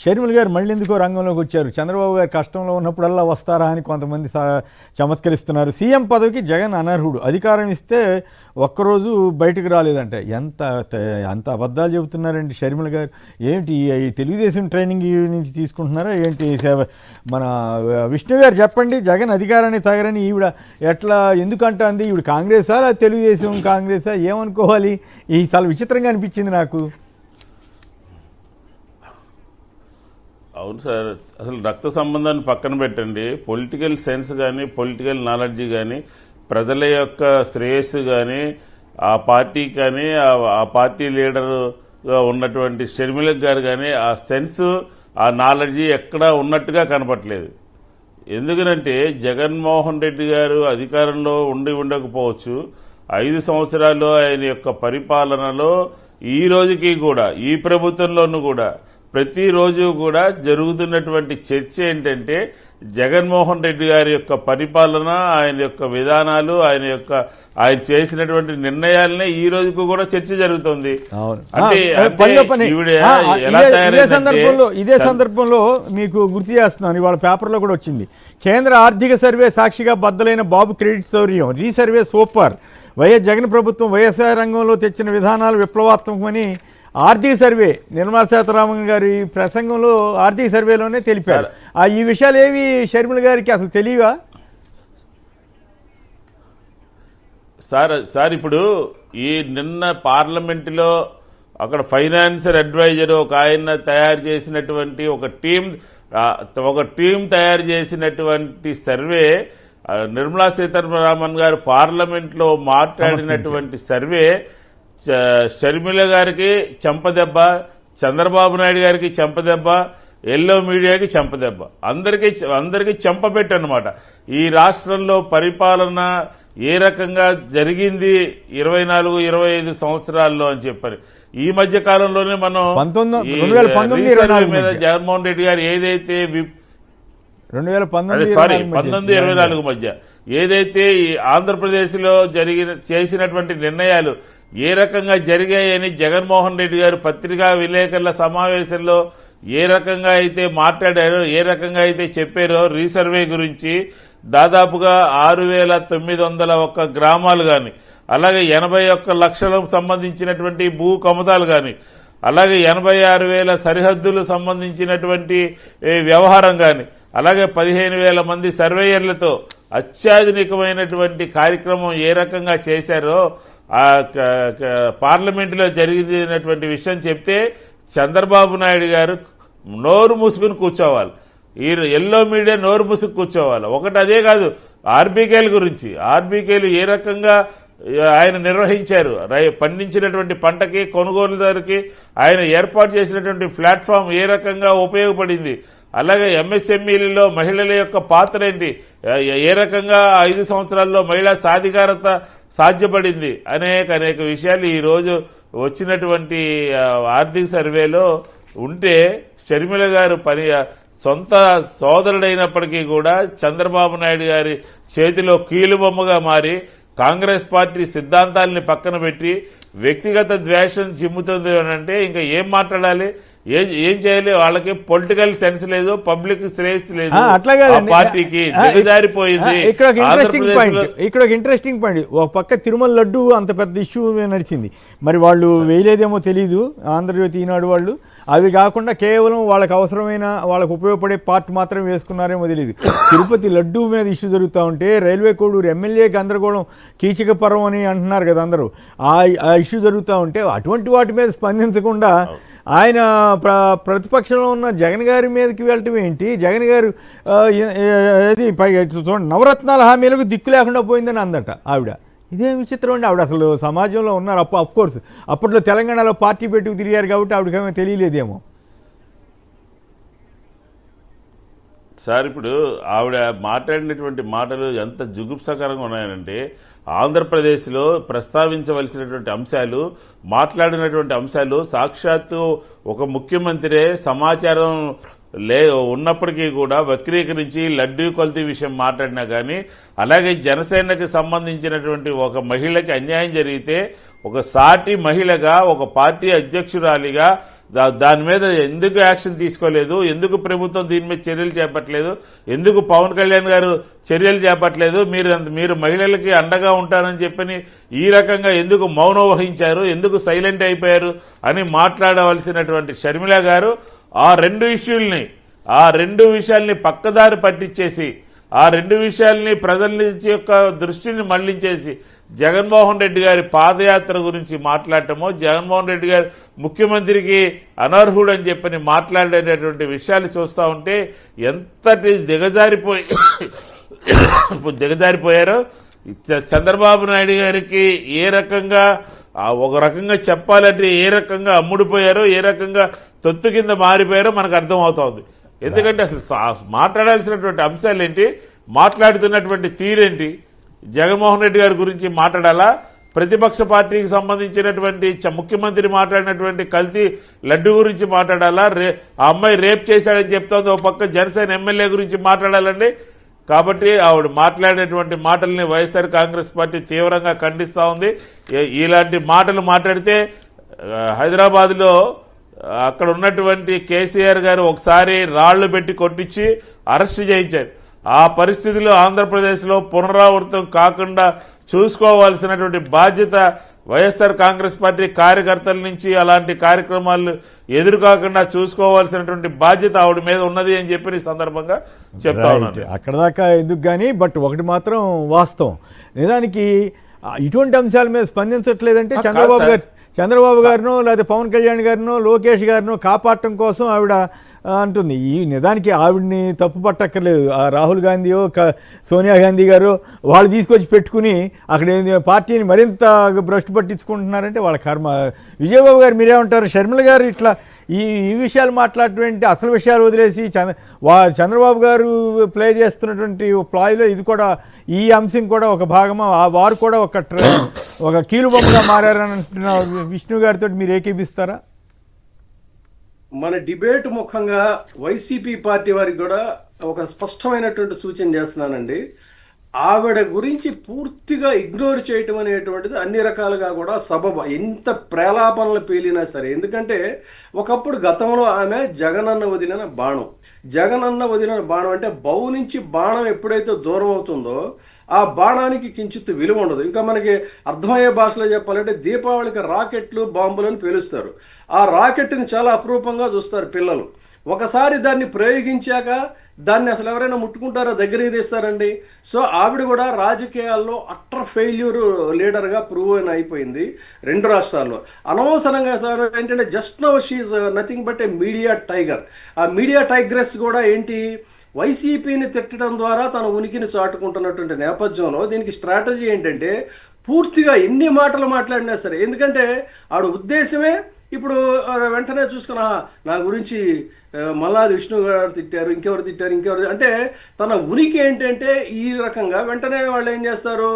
షర్మిల గారు మళ్ళీ ఎందుకో రంగంలోకి వచ్చారు. చంద్రబాబు గారు కష్టంలో ఉన్నప్పుడల్లా వస్తారా అని కొంతమంది చమత్కరిస్తున్నారు. సీఎం పదవికి జగన్ అనర్హుడు, అధికారం ఇస్తే ఒక్కరోజు బయటకు రాలేదంటే ఎంత అబద్ధాలు చెబుతున్నారండి షర్మిల గారు. ఏంటి ఈ తెలుగుదేశం ట్రైనింగ్ నుంచి తీసుకుంటున్నారా ఏంటి? మన విష్ణు గారు చెప్పండి, జగన్ అధికారాన్ని తగరని ఈవిడ ఎట్లా ఎందుకంటే అంది? ఈవిడ కాంగ్రెసా తెలుగుదేశం కాంగ్రెసా ఏమనుకోవాలి? ఈ చాలా విచిత్రంగా అనిపించింది నాకు. అవును సార్, అసలు రక్త సంబంధాన్ని పక్కన పెట్టండి, పొలిటికల్ సెన్స్ కానీ పొలిటికల్ నాలెడ్జ్ కానీ ప్రజల యొక్క శ్రేయస్సు కానీ ఆ పార్టీ కానీ ఆ పార్టీ లీడర్గా ఉన్నటువంటి షర్మిల గారు కానీ ఆ సెన్స్ ఆ నాలెడ్జ్ ఎక్కడా ఉన్నట్టుగా కనపట్లేదు. ఎందుకనంటే జగన్మోహన్ రెడ్డి గారు అధికారంలో ఉండకపోవచ్చు, 5 సంవత్సరాల్లో ఆయన యొక్క పరిపాలనలో ఈ రోజుకి కూడా ఈ ప్రభుత్వంలోనూ కూడా ప్రతిరోజు కూడా జరుగుతున్నటువంటి చర్చ ఏంటంటే జగన్మోహన్ రెడ్డి గారి యొక్క పరిపాలన, ఆయన యొక్క విధానాలు, ఆయన చేసినటువంటి నిర్ణయాలనే ఈ రోజుకు కూడా చర్చ జరుగుతుంది. ఇదే సందర్భంలో మీకు గుర్తు చేస్తున్నాను, ఇవాళ పేపర్లో కూడా వచ్చింది. కేంద్ర ఆర్థిక సర్వే సాక్షిగా బద్దలైన బాబు క్రెడిట్ శౌర్యం, రీసర్వే సూపర్, వైఎస్ జగన్ ప్రభుత్వం వ్యవసాయ రంగంలో తెచ్చిన విధానాలు విప్లవాత్మకమని ఆర్థిక సర్వే నిర్మలా సీతారామన్ గారి ప్రసంగంలో ఆర్థిక సర్వేలోనే తెలిపారు. ఈ విషయాలు ఏవి షర్మిల గారికి అసలు తెలియవా? సార్ ఇప్పుడు ఈ నిన్న పార్లమెంటులో అక్కడ ఫైనాన్షియల్ అడ్వైజర్ ఒక ఆయన తయారు చేసినటువంటి ఒక టీం తయారు చేసినటువంటి సర్వే, నిర్మలా సీతారామన్ గారు పార్లమెంట్లో మాట్లాడినటువంటి సర్వే షర్మిల గారికి చెంపదెబ్బ, చంద్రబాబు నాయుడు గారికి చెంపదెబ్బ, ఎల్లో మీడియాకి చెంపదెబ్బ, అందరికీ చెంపపెట్టు అన్నమాట. ఈ రాష్ట్రంలో పరిపాలన ఏ రకంగా జరిగింది 24-25 సంవత్సరాల్లో అని చెప్పారు. ఈ మధ్య కాలంలోనే మనం 19 మీద జగన్మోహన్ రెడ్డి గారు ఏదైతే 19-24 మధ్య ఏదైతే ఆంధ్రప్రదేశ్ లో చేసినటువంటి నిర్ణయాలు ఏ రకంగా జరిగాయని జగన్మోహన్ రెడ్డి గారు పత్రికా విలేకరుల సమావేశంలో ఏ రకంగా అయితే మాట్లాడారో, ఏ రకంగా అయితే చెప్పారో, రీసర్వే గురించి దాదాపుగా 6,901 గ్రామాలు కానీ, అలాగే 81 లక్షలకు సంబంధించినటువంటి భూ కమతాలు కానీ, అలాగే 86,000 సరిహద్దులు సంబంధించినటువంటి వ్యవహారం కానీ, అలాగే 15,000 మంది సర్వేయర్లతో అత్యాధునికమైనటువంటి కార్యక్రమం ఏ రకంగా చేశారో పార్లమెంటులో జరిగినటువంటి విషయం చెప్తే చంద్రబాబు నాయుడు గారు నోరు మూసుకుని కూర్చోవాలి, ఈ ఎల్లో మీడియా నోరు మూసుకు కూర్చోవాలి. ఒకటి అదే కాదు, ఆర్బీకేల గురించి, ఆర్బీకేలు ఏ రకంగా ఆయన నిర్వహించారు, పండించినటువంటి పంటకి కొనుగోలుదారుకి ఆయన ఏర్పాటు చేసినటువంటి ప్లాట్ఫామ్ ఏ రకంగా ఉపయోగపడింది, అలాగే ఎంఎస్ఎంఈలలో మహిళల యొక్క పాత్ర ఏంటి, ఏ రకంగా 5 సంవత్సరాల్లో మహిళా సాధికారత సాధ్యపడింది, అనేక విషయాలు ఈరోజు వచ్చినటువంటి ఆర్థిక సర్వేలో ఉంటే షర్మిల గారు సొంత సోదరుడైనప్పటికీ కూడా చంద్రబాబు నాయుడు గారి చేతిలో కీలుబొమ్మగా మారి కాంగ్రెస్ పార్టీ సిద్ధాంతాలని పక్కన పెట్టి వ్యక్తిగత ద్వేషం చిమ్ముతుంది అని అంటే ఇంకా ఏం మాట్లాడాలి, ఏం చేయాలి? వాళ్ళకి పొలిటికల్ సెన్స్ లేదు, పబ్లిక్ శ్రేయస్సు లేదు, పార్టీకి దిగజారిపోయింది. ఇక్కడ ఒక ఇంట్రెస్టింగ్ పాయింట్, ఒక పక్క తిరుమల లడ్డు అంత పెద్ద ఇష్యూ నడిచింది, మరి వాళ్ళు వేయలేదేమో తెలీదు ఆంధ్రజ్యోతి ఈనాడు వాళ్ళు. అవి కాకుండా కేవలం వాళ్ళకి అవసరమైన వాళ్ళకు ఉపయోగపడే పార్ట్ మాత్రం వేసుకున్నారేమో తెలియదు. తిరుపతి లడ్డు మీద ఇష్యూ జరుగుతూ ఉంటే రైల్వే కోడూరు ఎమ్మెల్యే గందరగోళం, కీచక పర్వం అని అంటున్నారు కదా అందరూ, ఆ ఇష్యూ జరుగుతూ ఉంటే అటువంటి వాటి మీద స్పందించకుండా ఆయన ప్రతిపక్షంలో ఉన్న జగన్ గారి మీదకి వెళ్ళటం ఏంటి? జగన్ గారు ఏది చూడండి, నవరత్నాల హామీలకు దిక్కు లేకుండా పోయిందని అందట ఆవిడ. ఇదేం విచిత్రం అండి, ఆవిడ అసలు సమాజంలో ఉన్నారు. అఫ్కోర్స్ అప్పట్లో తెలంగాణలో పార్టీ పెట్టుకు తిరిగారు కాబట్టి ఆవిడకేమో తెలియలేదేమో. సార్ ఇప్పుడు ఆవిడ మాట్లాడినటువంటి మాటలు ఎంత జుగుప్సకరంగా ఉన్నాయనంటే, ఆంధ్రప్రదేశ్లో ప్రస్తావించవలసినటువంటి అంశాలు, మాట్లాడినటువంటి అంశాలు సాక్షాత్తు ఒక ముఖ్యమంత్రే సమాచారం ఉన్నప్పటికీ కూడా వక్రీకరించి లడ్డూ కొలతీ విషయం మాట్లాడినా కానీ, అలాగే జనసేనకి సంబంధించినటువంటి ఒక మహిళకి అన్యాయం జరిగితే ఒక సాటి మహిళగా, ఒక పార్టీ అధ్యక్షురాలిగా దాని మీద ఎందుకు యాక్షన్ తీసుకోలేదు, ఎందుకు ప్రభుత్వం దీని మీద చర్యలు చేపట్టలేదు, ఎందుకు పవన్ కళ్యాణ్ గారు చర్యలు చేపట్టలేదు, మీరు మహిళలకి అండగా ఉంటారని చెప్పని ఈ రకంగా ఎందుకు మౌనం వహించారు, ఎందుకు సైలెంట్ అయిపోయారు అని మాట్లాడవలసినటువంటి షర్మిల గారు ఆ రెండు విషయాల్ని పక్కదారి పట్టించేసి, ఆ రెండు విషయాల్ని ప్రజల నుంచి యొక్క దృష్టిని మళ్లించేసి జగన్మోహన్ రెడ్డి గారి పాదయాత్ర గురించి మాట్లాడటమో, జగన్మోహన్ రెడ్డి గారు ముఖ్యమంత్రికి అనర్హుడు అని చెప్పని మాట్లాడేటటువంటి విషయాలు చూస్తూ ఉంటే ఎంతటి దిగజారిపోయారో. చంద్రబాబు నాయుడు గారికి ఏ రకంగా, ఒక రకంగా చెప్పాలంటే ఏ రకంగా అమ్ముడిపోయారో, ఏ రకంగా తొత్తు కింద మారిపోయారో మనకు అర్థమవుతోంది. ఎందుకంటే అసలు మాట్లాడాల్సినటువంటి అంశాలు ఏంటి, మాట్లాడుతున్నటువంటి తీరేంటి, జగన్మోహన్ రెడ్డి గారి గురించి మాట్లాడాలా, ప్రతిపక్ష పార్టీకి సంబంధించినటువంటి ముఖ్యమంత్రి మాట్లాడినటువంటి కల్తీ లడ్డు గురించి మాట్లాడాలా, ఆ అమ్మాయి రేప్ చేశాడని చెప్తోంది, ఒక పక్క జనసేన ఎమ్మెల్యే గురించి మాట్లాడాలండి. కాబట్టి ఆవిడ మాట్లాడేటువంటి మాటల్ని వైఎస్ఆర్ కాంగ్రెస్ పార్టీ తీవ్రంగా ఖండిస్తూ ఉంది. ఇలాంటి మాటలు మాట్లాడితే హైదరాబాద్లో అక్కడ ఉన్నటువంటి కేసీఆర్ గారు ఒకసారి రాళ్లు పెట్టి కొట్టించి అరెస్ట్ చేయించారు. ఆ పరిస్థితిలో ఆంధ్రప్రదేశ్లో పునరావృతం కాకుండా చూసుకోవాల్సినటువంటి బాధ్యత వైఎస్ఆర్ కాంగ్రెస్ పార్టీ కార్యకర్తల నుంచి అలాంటి కార్యక్రమాలు ఎదురుకాకుండా చూసుకోవాల్సినటువంటి బాధ్యత ఆవిడ మీద ఉన్నది అని చెప్పి ఈ సందర్భంగా చెప్తా ఉన్నాను. అక్కడ దాకా ఎందుకు కానీ, బట్ ఒకటి మాత్రం వాస్తవం, నిజానికి ఇటువంటి అంశాల మీద స్పందించట్లేదంటే చంద్రబాబు గారినో లేదా పవన్ కళ్యాణ్ గారినో లోకేష్ గారినో కాపాడటం కోసం ఆవిడ అంటుంది. ఈ నిజానికి ఆవిడ్ని తప్పు పట్టక్కర్లేదు. రాహుల్ గాంధీయో సోనియా గాంధీ గారు వాళ్ళు తీసుకొచ్చి పెట్టుకుని అక్కడ పార్టీని మరింత భ్రష్టు పట్టించుకుంటున్నారంటే వాళ్ళ కర్మ. విజయబాబు గారు మీరేమంటారు? షర్మిల గారు ఇట్లా ఈ విషయాలు మాట్లాడటువంటి అసలు విషయాలు వదిలేసి చంద్రబాబు గారు ప్లే చేస్తున్నటువంటి ప్లాయ్లో ఇది కూడా, ఈ అంశం కూడా ఒక భాగమా, వారు కూడా ఒక కీలుబొమ్మగా మారని అంటున్న విష్ణు గారితో మీరు ఏకీపిస్తారా? మన డిబేట్ ముఖంగా వైసీపీ పార్టీ వారికి కూడా ఒక స్పష్టమైనటువంటి సూచన చేస్తున్నానండి. ఆవిడ గురించి పూర్తిగా ఇగ్నోర్ చేయటం అనేటువంటిది అన్ని రకాలుగా కూడా సబబు, ఎంత ప్రేలాపనలు పేలినా సరే. ఎందుకంటే ఒకప్పుడు గతంలో ఆమె జగనన్న వదిలిన బాణం అంటే బౌ నుంచి బాణం ఎప్పుడైతే దూరం అవుతుందో ఆ బాణానికి కించిత్ విలువ ఉండదు. ఇంకా మనకి అర్థమయ్యే భాషలో చెప్పాలంటే దీపావళికి రాకెట్లు బాంబులను పేలుస్తారు. ఆ రాకెట్ని చాలా అపురూపంగా చూస్తారు పిల్లలు. ఒకసారి దాన్ని ప్రయోగించాక దాన్ని అసలు ఎవరైనా ముట్టుకుంటారో, దగ్గరికి తీస్తారండి. సో ఆవిడ కూడా రాజకీయాల్లో అట్టర్ ఫెయిల్యూర్ లీడర్గా ప్రూవ్ అయిపోయింది 2 రాష్ట్రాల్లో. అనవసరంగా ఏంటంటే just now she nothing but a media tiger. ఆ మీడియా టైగ్రెస్ కూడా ఏంటి, వైసీపీని తిట్టడం ద్వారా తన ఉనికిని చాటుకుంటున్నటువంటి నేపథ్యంలో దీనికి స్ట్రాటజీ ఏంటంటే పూర్తిగా ఎన్ని మాటలు మాట్లాడినా సరే, ఎందుకంటే ఆవిడ ఉద్దేశమే ఇప్పుడు వెంటనే చూసుకున్నా నా గురించి మల్లాది విష్ణు గారు తిట్టారు, ఇంకెవరు అంటే తన ఉనికి ఏంటంటే ఈ రకంగా వెంటనే వాళ్ళు ఏం చేస్తారు,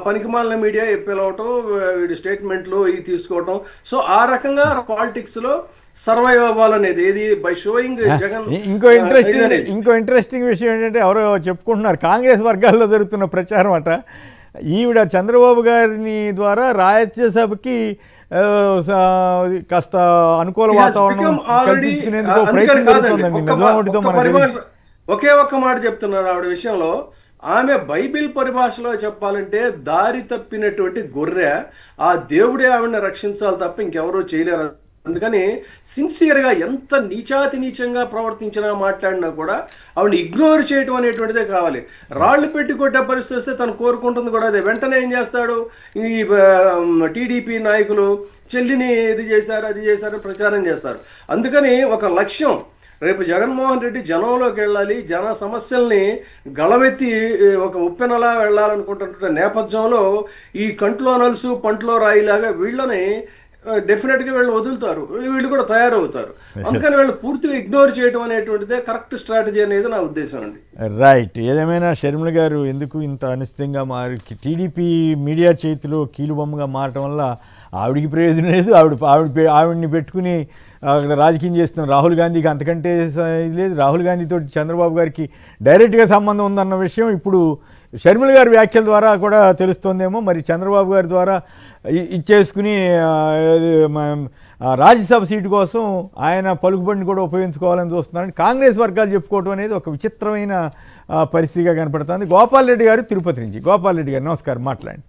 పనికిమాలిన మీడియా పిలవటం, వీడి స్టేట్మెంట్లు ఇవి తీసుకోవటం. సో ఆ రకంగా పాలిటిక్స్లో సర్వైవ్ అవ్వాలనేది ఏది బై షోయింగ్ జగన్. ఇంకో ఇంట్రెస్టింగ్ విషయం ఏంటంటే ఎవరో చెప్పుకుంటున్నారు, కాంగ్రెస్ వర్గాల్లో జరుగుతున్న ప్రచారం అట, ఈవిడ చంద్రబాబు గారిని ద్వారా రాజ్యసభకి కాస్త అనుకూల వాతావరణం కల్పించుకునేందుకు ప్రయత్నం జరుగుతుందండి. నిజామాబాద్తో ఒకే ఒక్క మాట చెప్తున్నారు ఆవిడ విషయంలో. ఆమె బైబిల్ పరిభాషలో చెప్పాలంటే దారి తప్పినటువంటి గొర్రె. ఆ దేవుడే ఆవిడని రక్షించాలి తప్ప ఇంకెవరూ చేయలేరు. అందుకని సిన్సియర్గా ఎంత నీచంగా ప్రవర్తించినా మాట్లాడినా కూడా ఆవిడ ఇగ్నోర్ చేయటం అనేటువంటిదే కావాలి. రాళ్లు పెట్టి కొట్టే పరిస్థితి వస్తే తను కోరుకుంటుంది కూడా అదే. వెంటనే ఏం చేస్తాడు, ఈ టీడీపీ నాయకులు చెల్లిని ఇది చేశారు అది చేశారు ప్రచారం చేస్తారు. అందుకని ఒక లక్ష్యం, రేపు జగన్మోహన్ రెడ్డి జనంలోకి వెళ్ళాలి, జన సమస్యల్ని గళమెత్తి ఒక ఉప్పెనలా వెళ్ళాలనుకుంటున్న నేపథ్యంలో ఈ కంట్లో నలుసు పంట్లో రాయిలాగా వీళ్ళని డెఫినెట్గా వీళ్ళు వదులుతారు, వీళ్ళు కూడా తయారవుతారు. అందుకని వీళ్ళు పూర్తిగా ఇగ్నోర్ చేయడం అనేటువంటిదే కరెక్ట్ స్ట్రాటజీ అనేది నా ఉద్దేశం అండి. రైట్. ఏదేమైనా షర్మిల గారు ఎందుకు ఇంత అనిశ్చితంగా టీడీపీ మీడియా చేతిలో కీలుబొమ్మగా మారటం వల్ల ఆవిడికి ప్రయోజనం లేదు. ఆవిడ్ని పెట్టుకుని అక్కడ రాజకీయం చేస్తున్న రాహుల్ గాంధీకి అంతకంటే ఇది లేదు. రాహుల్ గాంధీతో చంద్రబాబు గారికి డైరెక్ట్గా సంబంధం ఉందన్న విషయం ఇప్పుడు షర్మిల గారి వ్యాఖ్యల ద్వారా కూడా తెలుస్తోందేమో. మరి చంద్రబాబు గారి ద్వారా ఇచ్చేసుకుని రాజ్యసభ సీటు కోసం ఆయన పలుకుబడిని కూడా ఉపయోగించుకోవాలని చూస్తున్నారని కాంగ్రెస్ వర్గాలు చెప్పుకోవడం అనేది ఒక విచిత్రమైన పరిస్థితిగా కనపడుతుంది. గోపాల్ రెడ్డి గారు తిరుపతి నుంచి. గోపాల్ రెడ్డి గారు నమస్కారం, మాట్లాడండి.